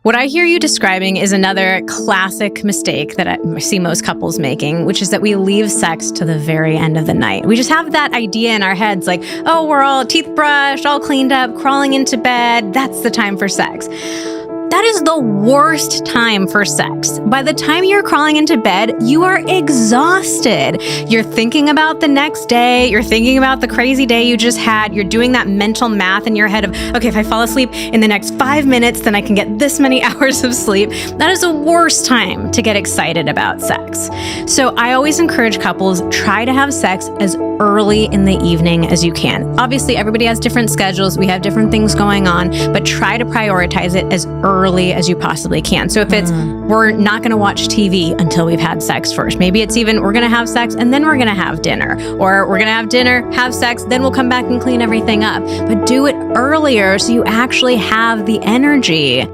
What I hear you describing is another classic mistake that I see most couples making, which is that we leave sex to the very end of the night. We just have that idea in our heads like, oh, we're all teeth brushed, all cleaned up, crawling into bed. That's the time for sex. That is the worst time for sex. By the time you're crawling into bed, you are exhausted. You're thinking about the next day. You're thinking about the crazy day you just had. You're doing that mental math in your head of, okay, if I fall asleep in the next 5 minutes, then I can get this many hours of sleep. That is the worst time to get excited about sex. So I always encourage couples, try to have sex as early in the evening as you can. Obviously, everybody has different schedules. We have different things going on, but try to prioritize it as early as you possibly can. So if it's, we're not going to watch TV until we've had sex first. Maybe it's even, we're going to have sex and then we're going to have dinner, or we're going to have dinner, have sex, then we'll come back and clean everything up. But do it earlier so you actually have the energy